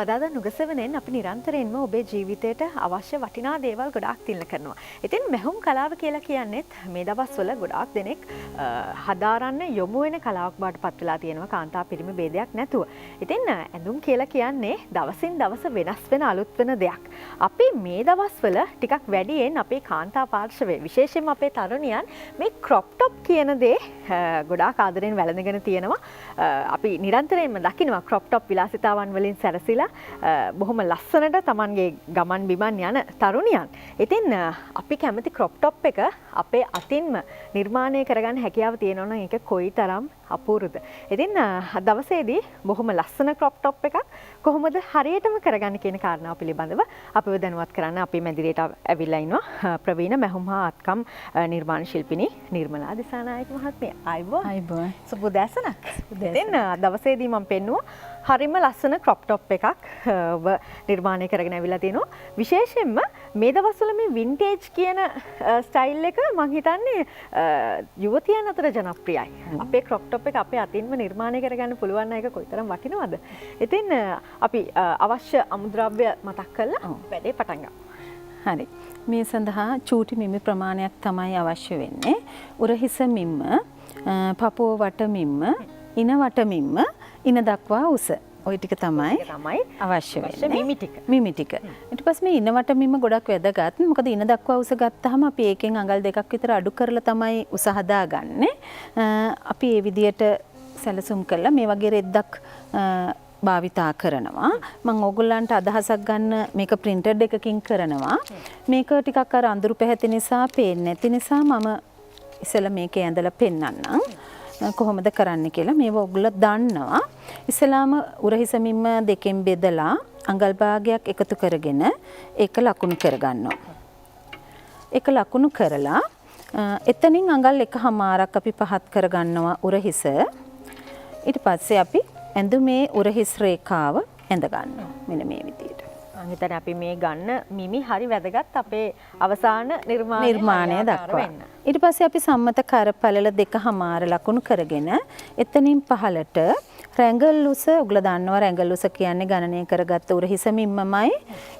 බදාදා නුගසවනෙන් අපි නිරන්තරයෙන්ම ඔබේ ජීවිතයට අවශ්‍ය වටිනා දේවල් ගොඩාක් තිල්ල කරනවා. ඉතින් මෙහුම් කලාව කියලා කියන්නේත් මේ දවස්වල ගොඩාක් දෙනෙක් හදාරන්න යොමු වෙන කලාවක් බවට පත් වෙලා තියෙනවා කාන්තා පිරිමි ભેදයක් නැතුව. ඉතින් ඇඳුම් කියලා කියන්නේ දවසින් දවස වෙනස් වෙන අලුත් වෙන දෙයක්. අපි මේ දවස්වල ටිකක් වැඩියෙන් අපේ කාන්තා පාර්ශවයේ විශේෂයෙන්ම අපේ තරුණියන් මේ ක්‍රොප් টොප් කියන දේ ගොඩාක් ආදරෙන් වැළඳගෙන තියෙනවා. අපි නිරන්තරයෙන්ම දකිනවා ක්‍රොප් টොප් විලාසිතාවන් වලින් සැරසිලා බොහොම ලස්සනට Tamanගේ ගමන් බිමන් යන තරුණියන්. ඉතින් අපි කැමති ක්‍රොප් টොප් එක අපේ අතින්ම නිර්මාණය කරගන්න හැකියාව තියෙනවා නම් ඒක කොයිතරම් අපූර්වද. ඉතින් දවසේදී බොහොම ලස්සන ක්‍රොප් টොප් එකක් කොහොමද හරියටම කරගන්න කියන කාරණාව පිළිබඳව අපිව දැනුවත් කරන්න අපි මැදිරියට ඇවිල්ලා ඉන්නවා ප්‍රවීණ මැහුම් හා අත්කම් නිර්මාණ ශිල්පිනී නිර්මලා දිසානායක මහත්මිය. ආයුබෝවන්. සුබ දැසනක්. ඉතින් දවසේදී මම පෙන්නුවා හරිම ලස්සන ක්‍රොප් টොප් එකක් ඔබ නිර්මාණය කරගෙන ඇවිල්ලා තිනවා. විශේෂයෙන්ම මේ දවස්වල මේ වින්ටේජ් කියන ස්ටයිල් එක මම හිතන්නේ යුවතියන් අතර ජනප්‍රියයි. අපේ ක්‍රොප් টොප් එක අපේ අතින්ම නිර්මාණය කරගන්න පුළුවන් නම් ඒක කොයිතරම් වටිනවද? ඉතින් අපි අවශ්‍ය අමුද්‍රව්‍ය මතක් කරලා වැඩේ පටන් ගමු. හරි. මේ සඳහා චූටි මිමි ප්‍රමාණයක් තමයි අවශ්‍ය වෙන්නේ. උරහිස මිම්ම, පපුව වට මිම්ම, ඉන වට මිම්ම, ඉන දක්වා උස. ওই ටික තමයි අවශ්‍ය වෙන්නේ. මිමි ටික. මිමි ටික. ඊට පස්සේ මේ ඉන වට මිම්ම ගොඩක් වැදගත්. මොකද ඉන දක්වා උස ගත්තාම අපි ඒකෙන් අඟල් දෙකක් විතර අඩු කරලා තමයි උස හදාගන්නේ. අපි මේ විදියට සැලසුම් කළා මේ වගේ රෙද්දක් භාවිතා කරනවා. මම ඕගොල්ලන්ට අදහසක් ගන්න මේක printed එකකින් කරනවා. මේක ටිකක් අර අඳුරු පැහැති නිසා පේන්නේ නැති නිසා මම ඉස්සෙල්ලා මේකේ ඇඳලා පෙන්නන්නම්. කොහොමද කරන්න කියලා මේව ඔයගොල්ලෝ දන්නවා. ඉස්සලාම උරහිස මිම්ම දෙකෙන් බෙදලා අඟල් භාගයක් එකතු කරගෙන ඒක ලකුණු කරගන්නවා. ඒක ලකුණු කරලා එතනින් අඟල් එකමාරක් අපි පහත් කරගන්නවා උරහිස. ඊට පස්සේ අපි ඇඳුමේ උරහිස් රේඛාව ඇඳ ගන්නවා. මෙන්න මේ විදිහට. හිතන්නේ අපි මේ ගන්න මිමි හරි වැදගත් අපේ අවසාන නිර්මාණය දක්වා. ඊට පස්සේ අපි සම්මත කරපළල දෙකමාර ලකුණු කරගෙන එතනින් පහළට රැඟල් උස ඔයගොල්ලෝ දන්නවා රැඟල් උස කියන්නේ ගණනය කරගත්ත උරහිස මිම්මමයි.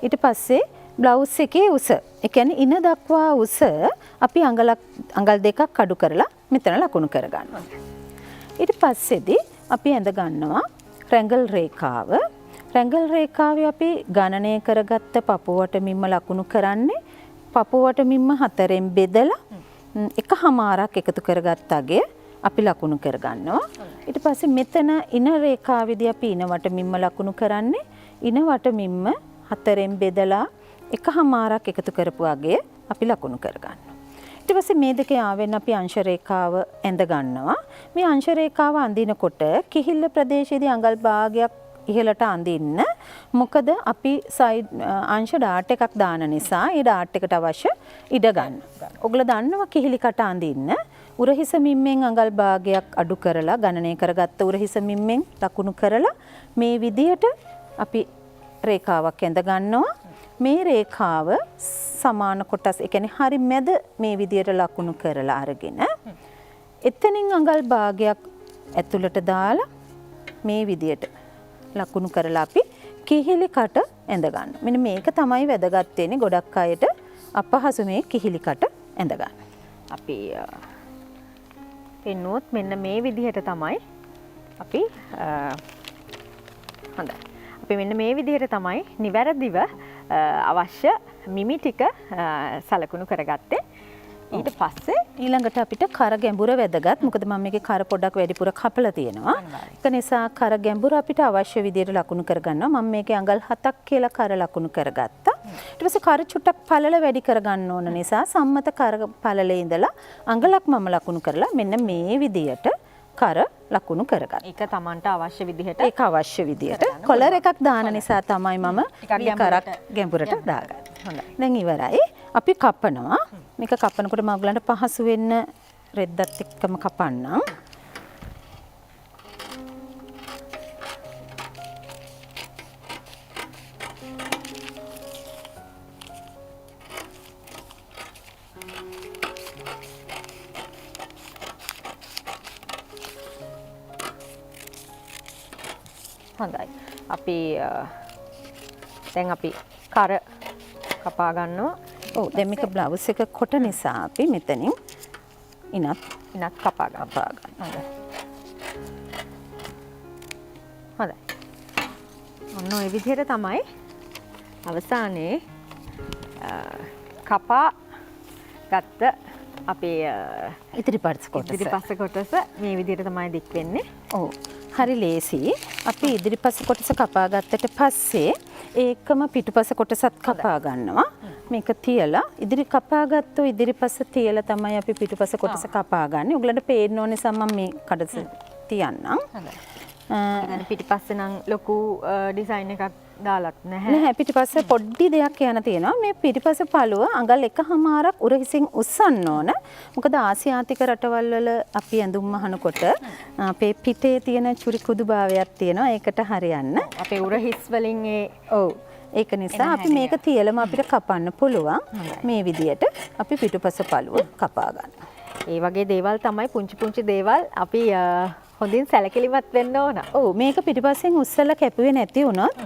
ඊට පස්සේ බ්ලවුස් එකේ උස. ඒ කියන්නේ ඉන දක්වා උස අපි අඟල් දෙකක් අඩු කරලා මෙතන ලකුණු කරගන්නවා. ඊට පස්සේදී අපි ඇඳ ගන්නවා රැඟල් රේඛාව. රැඟල් රේඛාවේ අපි ගණනය කරගත්ත පපුවට මිම්ම ලකුණු කරන්නේ පපුවට මිම්ම හතරෙන් බෙදලා එකමාරක් එකතු කරගත්තාගේ අපි ලකුණු කරගන්නවා. ඊට පස්සේ මෙතන ඉන රේඛාවේදී අපි ඉනවට මිම්ම ලකුණු කරන්නේ ඉනවට මිම්ම හතරෙන් බෙදලා එකමාරක් එකතු කරපුවාගේ අපි ලකුණු කරගන්නවා. ඊට පස්සේ මේ දෙකේ ආවෙන් අපි අංශ රේඛාව ඇඳ ගන්නවා. මේ අංශ රේඛාව අඳිනකොට කිහිල්ල ප්‍රදේශයේදී අඟල් භාගයක් ඉහළට අඳින්න. මොකද අපි අංශ ඩාට් එකක් දාන නිසා ඒ ඩාට් එකට අවශ්‍ය ඉඩ ගන්න. ඔයගොල්ලෝ දන්නවා කිහිලි කට අඳින්න උරහිස මිම්මෙන් අඟල් භාගයක් අඩු කරලා ගණනය කරගත්ත උරහිස මිම්මෙන් ලකුණු කරලා මේ විදියට අපි රේඛාවක් ඇඳ ගන්නවා. මේ රේඛාව සමාන කොටස් ඒ කියන්නේ හරි මැද මේ විදියට ලකුණු කරලා අරගෙන එතනින් අඟල් භාගයක් ඇතුළට දාලා මේ විදියට ලකුණු කරලා අපි කිහිලි කට ඇඳ ගන්න. මෙන්න මේක තමයි වැදගත් වෙන්නේ ගොඩක් අයට අපහසු මේ කිහිලි කට ඇඳ ගන්න. අපි පෙන්නුවොත් මෙන්න මේ විදිහට තමයි අපි හොඳයි. අපි මෙන්න මේ විදිහට තමයි නිවැරදිව අවශ්‍ය මිමි ටික සලකුණු කරගත්තේ. ඊට පස්සේ ඊළඟට අපිට කර ගැඹුර වැදගත්. මොකද මම මේකේ කර පොඩ්ඩක් වැඩිපුර කපලා තියෙනවා. ඒක නිසා කර ගැඹුර අපිට අවශ්‍ය විදිහට ලකුණු කරගන්නවා. මම මේකේ අඟල් 7ක් කියලා කර ලකුණු කරගත්තා. ඊට පස්සේ කර චුට්ටක් පළල වැඩි කරගන්න ඕන නිසා සම්මත කර පළලේ ඉඳලා අඟලක් මම ලකුණු කරලා මෙන්න මේ විදිහට කර ලකුණු කරගන්න. ඒක Tamanට අවශ්‍ය විදිහට ඒක අවශ්‍ය විදිහට කොලර් එකක් දාන නිසා තමයි මම මේ කරක් ගැඹුරට දාගන්නේ. හොඳයි. දැන් ඉවරයි. අපි කපනවා. මේක කපනකොට මම ඔයගලන්ට පහසු වෙන්න රෙද්දත් එක්කම කපන්නම්. හොඳයි. අපි දැන් අපි කර කපා ගන්නවා. ඔව් දැන් මේක බ්ලවුස් එක කොට නිසා අපි මෙතනින් ඉනත් කපා ගන්න. හොඳයි. ඔන්න ඔය විදිහට තමයි අවසානයේ කපා ගත්ත අපේ ඉදිරිපස් කොටස මේ විදිහට තමයි දික් වෙන්නේ. ඔව්. හරි ලේසි. අපි ඉදිරිපස කොටස කපා ගත්තට පස්සේ ඒකම පිටුපස කොටසත් කපා ගන්නවා. මේක තියලා කපාගත්තු ඉදිරිපස තියලා තමයි අපි පිටුපස කොටස කපා ගන්න. ඔයගලන්ට පේන්න ඕන නිසා මම මේ කඩස තියන්නම්. හොඳයි. පිටිපස්සේ නම් ලොකු ඩිසයින් එකක් දාලත් නැහැ. නැහැ පිටිපස්සේ පොඩි දෙයක් යන තියෙනවා. මේ පිටිපස්ස පළුව අඟල් එකහමාරක් උරහිසින් උස්සන්න ඕන. මොකද ආසියාතික රටවල් වල අපි ඇඳුම් අහනකොට අපේ පිටේ තියෙන චුරි කුදුභාවයක් තියෙනවා. ඒකට හරියන්න. අපේ උරහිස් වලින් ඔව් ඒක නිසා අපි මේක තියලම අපිට කපන්න පුළුවන්. මේ විදියට අපි පිටුපස පළුව කපා ගන්නවා. ඒ වගේ දේවල් තමයි පුංචි දේවල් අපි හොඳින් සැලකිලිමත් වෙන්න ඕන. ඔව් මේක පිටිපස්සෙන් උස්සලා කැපුවේ නැති වුණොත්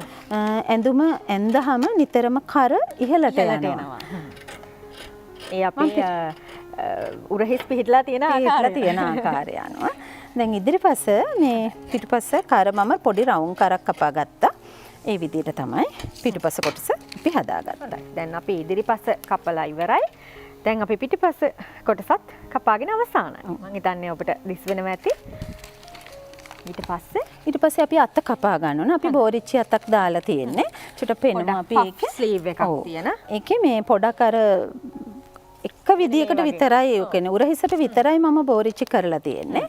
ඇඳුම ඇඳහම නිතරම කර ඉහළට යනවා. ඒ අපි උරහිස් පිහිටලා තියෙන ආකාරය අනුව. දැන් ඉදිරිපස මේ පිටිපස්ස කර මම පොඩි රවුම් කරක් කපා ගත්තා. ඒ විදිහට තමයි පිටිපස්ස කොටස අපි හදාගත්තා. දැන් අපි ඉදිරිපස කපලා ඉවරයි. දැන් අපි පිටිපස්ස කොටසත් කපාගෙන අවසానයි. මම හිතන්නේ ඔබට දිස් වෙනවා ඇති. ඊට පස්සේ අපි අත කපා ගන්න ඕන. අපි බෝරිච්චි අතක් දාලා තියෙන්නේ. චුට්ට පෙනුම අපි ඒකේ ස්ලීව් එකක් තියෙන. ඒකේ මේ පොඩක් අර එක විදියකට විතරයි ඒ කියන්නේ උරහිසට විතරයි මම බෝරිච්චි කරලා තියෙන්නේ.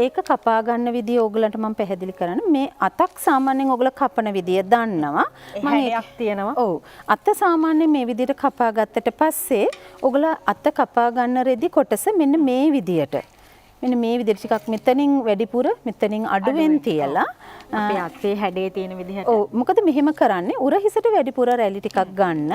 ඒක කපා ගන්න විදිය ඕගලන්ට මම පැහැදිලි කරන්න. මේ අතක් සාමාන්‍යයෙන් ඕගල කපන විදිය දන්නවා. මම එකක් තියෙනවා. ඔව්. අත සාමාන්‍යයෙන් මේ විදියට කපා ගත්තට පස්සේ ඕගල අත කපා ගන්න රෙදි කොටස මෙන්න මේ විදියට. මෙන්න මේ විදිහට ටිකක් මෙතනින් වැඩිපුර මෙතනින් අඩුවෙන් තියලා අපේ අතේ හැඩේ තියෙන විදිහට. ඔව් මොකද මෙහෙම කරන්නේ උරහිසට වැඩිපුර රැලි ටිකක් ගන්න.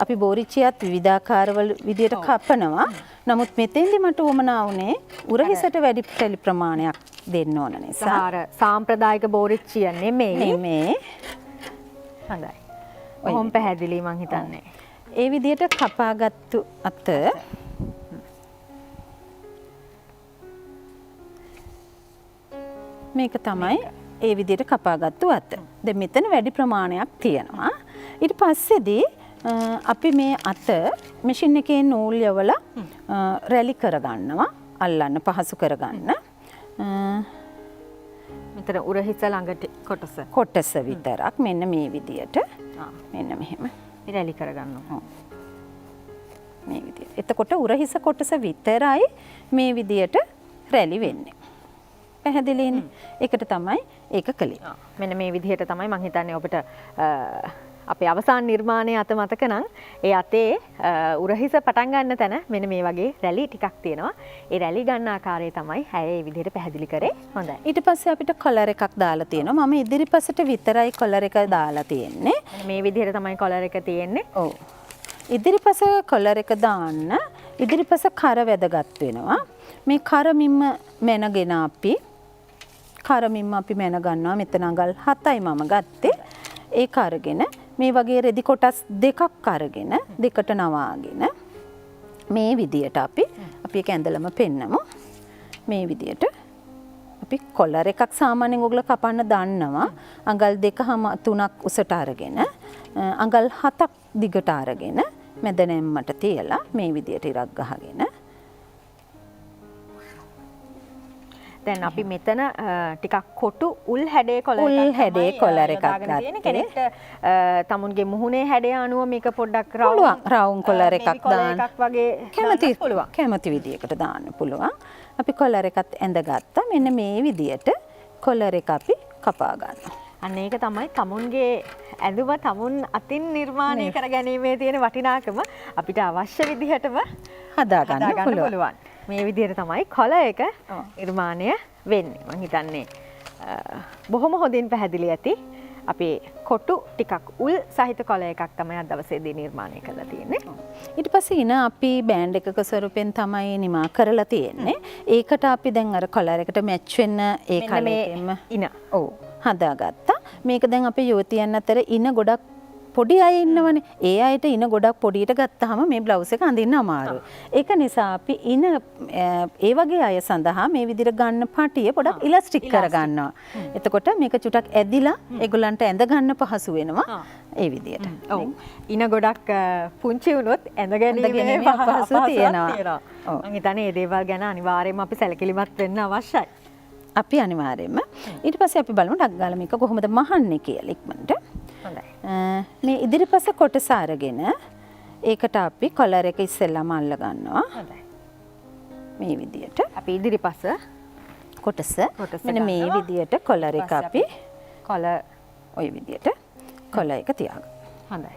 අපි බෝරිච්චියත් විවිධාකාරවල විදිහට කපනවා. නමුත් මෙතෙන්දි මට උවමනා වුණේ උරහිසට වැඩි රැලි ප්‍රමාණයක් දෙන්න ඕන නිසා. සාම්ප්‍රදායික බෝරිච්චිය නෙමෙයි. හොඳයි. කොහොම පැහැදිලි මං හිතන්නේ. ඒ විදිහට කපාගත්තු අත මේක තමයි ඒ විදිහට කපාගත්තු අත. දැන් මෙතන වැඩි ප්‍රමාණයක් තියෙනවා. ඊට පස්සේදී අපි මේ අත මැෂින් එකේ නූල් යවලා රැලි කරගන්නවා. අල්ලන්න පහසු කරගන්න. මෙතන උරහිස ළඟට කොටස විතරක් මෙන්න මේ විදිහට මෙන්න මෙහෙම රැලි කරගන්නවා. මේ විදිහට. එතකොට උරහිස කොටස විතරයි මේ විදිහට රැලි වෙන්නේ. පැහැදිලිනේ. ඒකට තමයි ඒක කළේ. මෙන්න මේ විදිහට තමයි මම හිතන්නේ ඔබට අපේ අවසාන නිර්මාණයේ අත මතක නම් ඒ අතේ උරහිස පටන් ගන්න තැන මෙන්න මේ වගේ රැලි ටිකක් තියෙනවා. ඒ රැලි ගන්න ආකාරය තමයි ඇය මේ විදිහට පැහැදිලි කරේ. හොඳයි. ඊට පස්සේ අපිට කලර් එකක් දාලා තියෙනවා. මම ඉදිරිපසට විතරයි කලර් එක දාලා තියෙන්නේ. මේ විදිහට තමයි කලර් එක තියෙන්නේ. ඔව්. ඉදිරිපස කලර් එක දාන්න ඉදිරිපස කර වැදගත් වෙනවා. මේ කරමින්ම මැනගෙන අපි මැන ගන්නවා. මෙතන අඟල් 7යි මම ගත්තේ. ඒක අරගෙන මේ වගේ රෙදි කොටස් දෙකක් අරගෙන දෙකට නවාගෙන මේ විදියට අපි ඒක ඇඳලම පෙන්නමු. මේ විදියට අපි කොලර් එකක් සාමාන්‍යයෙන් ඔයගොල්ලෝ කපන්න දන්නවා. අඟල් 2.5 3ක් උසට අරගෙන අඟල් 7ක් දිගට අරගෙන මැද නැම්මට තියලා මේ විදියට ඉරක් ගහගෙන දැන් අපි මෙතන ටිකක් කොටු උල් හැඩේ කොලර් එකක් ගන්න කෙනෙක්ට තමුන්ගේ මුහුණේ හැඩය අනුව මේක පොඩ්ඩක් රවුම් කොලර් එකක් දාන්න වගේ කැමති විදියකට දාන්න පුළුවන්. අපි කොලර් එකත් ඇඳගත්තා. මෙන්න මේ විදියට කොලර් එක අපි කපා ගන්නවා. අන්න ඒක තමයි තමුන්ගේ ඇඳුම තමුන් අතින් නිර්මාණය කර ගැනීමේ තියෙන වටිනාකම අපිට අවශ්‍ය විදිහටම හදා ගන්න පුළුවන්. මේ විදිහට තමයි කොල එක නිර්මාණය වෙන්නේ. මම හිතන්නේ බොහොම හොඳින් පැහැදිලි ඇති. අපි කොටු ටිකක් උල් සහිත කොල එකක් තමයි අද දවසේදී නිර්මාණය කරලා තියෙන්නේ. ඊට පස්සේ ඉන අපි බෑන්ඩ් එකක ස්වරූපෙන් තමයි නිමා කරලා තියෙන්නේ. ඒකට අපි දැන් අර කොලර් එකට මැච් වෙන්න ඒ කලර් එකෙම ඉන හදාගත්තා. මේක දැන් අපේ යුවතියන් අතර ඉන ගොඩක් පොඩි අය ඉන්නවනේ. ඒ අයට ඉන ගොඩක් පොඩියට ගත්තාම මේ බ්ලවුස් එක අඳින්න අමාරුයි. ඒක නිසා අපි ඉන ඒ වගේ අය සඳහා මේ විදිහට ගන්න පටිය පොඩක් ඉලාස්ටික් කරගන්නවා. එතකොට මේක චුටක් ඇදිලා ඒගොල්ලන්ට ඇඳ ගන්න පහසු වෙනවා. ඒ විදිහට. ඔව්. ඉන ගොඩක් පුංචි වුණොත් ඇඳ ගැනීමේ පහසු තියෙනවා. මම හිතන්නේ මේ දේවල් ගැන අනිවාර්යයෙන්ම අපි සැලකිලිමත් වෙන්න අවශ්‍යයි. අපි අනිවාර්යයෙන්ම ඊට පස්සේ අපි බලමු ඩක් ගාලා මේක කොහොමද මහන්නේ කියලා ඉක්මනට. හොඳයි. මේ ඉදිරිපස කොටස අරගෙන ඒකට අපි කොලර් එක ඉස්සෙල්ලාම අල්ල ගන්නවා. හොඳයි. මේ විදියට. අපි ඉදිරිපස කොටස මෙන්න මේ විදියට කොලර් එක අපි කොලර් ওই විදියට කොලර් එක තියාගන්න. හොඳයි.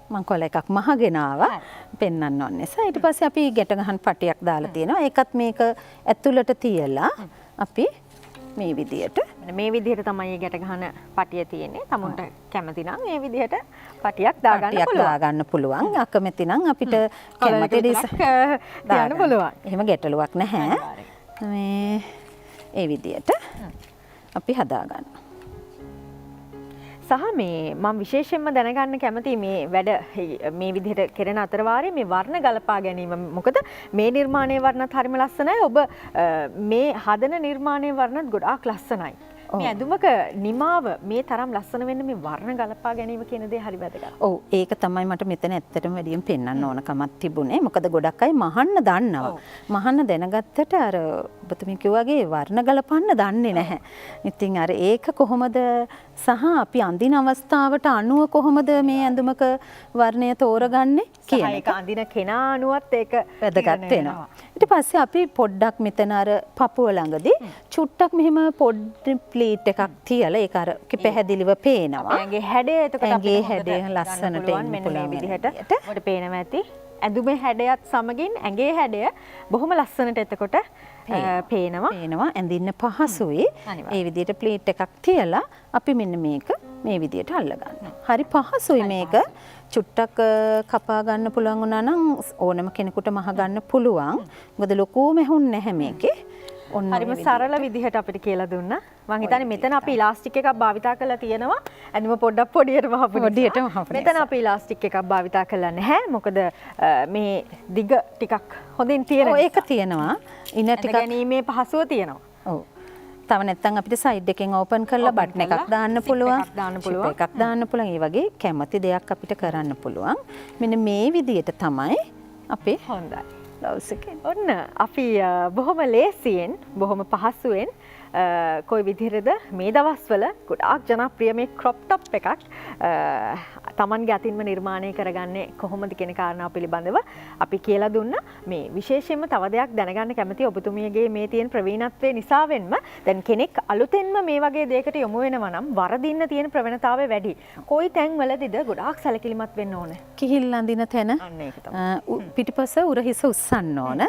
මම කොල එකක් මහගෙන ආවා පෙන්වන්න ඕන නිසා ඊට පස්සේ අපි ගැට ගහන පටියක් දාලා තියෙනවා ඒකත් මේක ඇතුළට තියලා අපි මේ විදියට මේ විදිහට තමයි ගැට ගහන පටිය තියෙන්නේ. තමුන්ට කැමති නම් මේ විදිහට පටියක් දාගන්න පුළුවන්. අකමැති නම් අපිට කැමති දාන්න පුළුවන්. එහෙම ගැටලුවක් නැහැ. මේ ඒ විදියට අපි හදාගන්න. සහ මේ මම විශේෂයෙන්ම දැනගන්න කැමති මේ වැඩ මේ විදිහට කෙරෙන අතරවාරයේ මේ වර්ණ ගලපා ගැනීම. මොකද මේ නිර්මාණයේ වර්ණත් හරිම ලස්සනයි. ඔබ මේ හදන නිර්මාණයේ වර්ණත් ගොඩාක් ලස්සනයි. මේ ඇඳුමක නිමාව මේ තරම් ලස්සන වෙන්න මේ වර්ණ ගලපා ගැනීම කියන දේ හරි වැදගත්. ඔව් ඒක තමයි මට මෙතන ඇත්තටම වැඩියෙන් පෙන්වන්න ඕනකමක් තිබුණේ. මොකද ගොඩක් අය මහන්න දන්නවා. මහන්න දැනගත්තට අර ඔබතුමී කිව්වාගේ වර්ණ ගලපන්න දන්නේ නැහැ. ඉතින් අර ඒක කොහොමද සහ අපි අඳින අවස්ථාවට අනුව කොහොමද මේ ඇඳුමක වර්ණය තෝරගන්නේ කියන එක අඳින කෙනා අනුවත් ඒක වැදගත් වෙනවා. ඊට පස්සේ අපි පොඩ්ඩක් මෙතන අර පපුව ළඟදී චුට්ටක් මෙහෙම පොඩි ප්ලීට් එකක් තියලා ඒක අර පැහැදිලිව පේනවා. ඇඟේ හැඩය එතකොට ඇඟේ හැඩය ලස්සනට එන්න පුළුවන් මේ විදිහට. ඔබට පේනවා ඇති. ඇඳුමේ හැඩයත් සමගින් ඇඟේ හැඩය බොහොම ලස්සනට එතකොට පේනවා. ඇඳින්න පහසුයි. ඒ විදිහට ප්ලීට් එකක් තියලා අපි මෙන්න මේක මේ විදිහට අල්ල ගන්නවා. හරි පහසුයි මේක. චුට්ටක් කපා ගන්න පුළුවන් වුණා නම් ඕනම කෙනෙකුට මහ ගන්න පුළුවන්. මොකද ලොකු මෙහුන් නැහැ මේකේ. හරිම සරල විදිහට අපිට කියලා දුන්නා. මම හිතන්නේ මෙතන අපි ඉලාස්ටික් එකක් භාවිතා කරලා තියෙනවා. ඇඳුම පොඩ්ඩක් පොඩියට වහපු නිසා. මෙතන අපි ඉලාස්ටික් එකක් භාවිතා කරලා නැහැ. මොකද මේ දිග ටිකක් හොඳින් තියෙන නිසා. ඒක තියෙනවා. ඉන ටිකක් ගැනීමේ පහසුව තියෙනවා. ඔව්. තව නැත්නම් අපිට සයිඩ් එකෙන් ඕපන් කරලා බටන් එකක් දාන්න පුළුවන්. එකක් දාන්න පුළුවන්. ඒ වගේ කැමති දෙයක් අපිට කරන්න පුළුවන්. මෙන්න මේ විදිහට තමයි අපේ හොඳයි. බ්ලවුස් එකේ. ඔන්න අපි බොහොම ලේසියෙන් බොහොම පහසුවෙන් කොයි විදිහටද මේ දවස්වල ගොඩාක් ජනප්‍රිය මේ ක්‍රොප් ටොප් එකක් තමන්ගේ අතින්ම නිර්මාණය කරගන්නේ කොහොමද කියන කාරණාව පිළිබඳව අපි කියලා දුන්නා. මේ විශේෂයෙන්ම තව දෙයක් දැනගන්න කැමති ඔබතුමියගේ මේ තියෙන ප්‍රවීණත්වයේ නිසාවෙන්ම දැන් කෙනෙක් අලුතෙන්ම මේ වගේ දෙයකට යොමු වෙනවා නම් වරදින්න තියෙන ප්‍රවණතාවය වැඩි. කොයි තැන්වලදීද ගොඩාක් සැලකිලිමත් වෙන්න ඕනේ? කිහිල් අඳින තැන පිටිපස උරහිස උස්සන්න ඕන.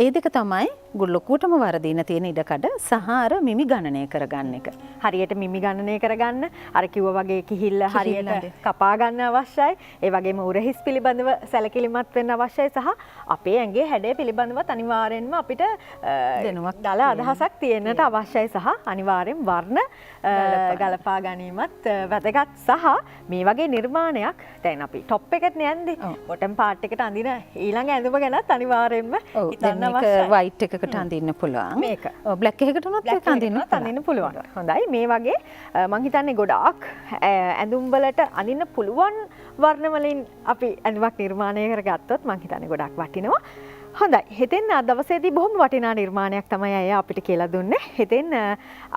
ඒ දෙක තමයි ලොකුටම වරදින්න තියෙන ඉඩකඩ සහ අර මිමි ගණනය කරගන්න එක. හරියට මිමි ගණනය කරගන්න අර කිව්වා වගේ කිහිල්ල හරියට කපා ගන්න අවශ්‍යයි. ඒ වගේම උරහිස් පිළිබඳව සැලකිලිමත් වෙන්න අවශ්‍යයි සහ අපේ ඇඟේ හැඩය පිළිබඳවත් අනිවාර්යෙන්ම අපිට දැනුමක් දල අදහසක් තියෙන්නට අවශ්‍යයි සහ අනිවාර්යෙන් වර්ණ ගලපා ගැනීමත් වැදගත් සහ මේ වගේ නිර්මාණයක් දැන් අපි টොප් එකට යන්නේ බොටම් පාර්ට් එකට අඳින ඊළඟ ඇඳුම ගැනත් අනිවාර්යෙන්ම හිතන්න අවශ්‍යයි. වයිට් එකකට අඳින්න පුළුවන්. මේක බ්ලැක් එකකට උනත් ඒක අඳින්න පුළුවන්. හොඳයි. මේ වගේ මම හිතන්නේ ගොඩාක් ඇඳුම් වලට අඳින්න පුළුවන් වර්ණ වලින් අපි ඇඳුමක් නිර්මාණය කරගත්තොත් මම හිතන්නේ ගොඩාක් වටිනවා. හොඳයි. හිතෙන් අද දවසේදී බොහොම වටිනා නිර්මාණයක් තමයි අය අපිට කියලා දුන්නේ. හිතෙන්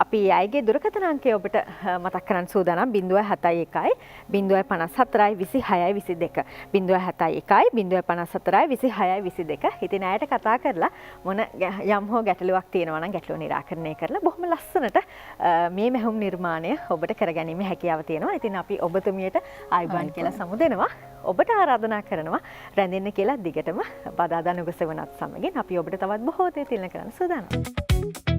අපි අයගේ දුරකථන අංකය ඔබට මතක් කරන්න සූදානම් 071 054 26 22 071 054 26 22. හිතෙන් අයට කතා කරලා මොන යම් හෝ ගැටලුවක් තියෙනවා නම් ගැටලුව निराකරණය කරලා බොහොම ලස්සනට මේ මෙහුම් නිර්මාණය ඔබට කරගැනීමේ හැකියාව තියෙනවා. ඉතින් අපි ඔබතුමියට ආයුබෝවන් කියලා සමුදෙනවා. ඔබට ආරාධනා කරනවා රැඳෙන්න කියලා දිගටම බදාදා නුගසවනත් සමගින් අපි ඔබට තවත් බොහෝ දේ තිලන කරන්න සූදානම්.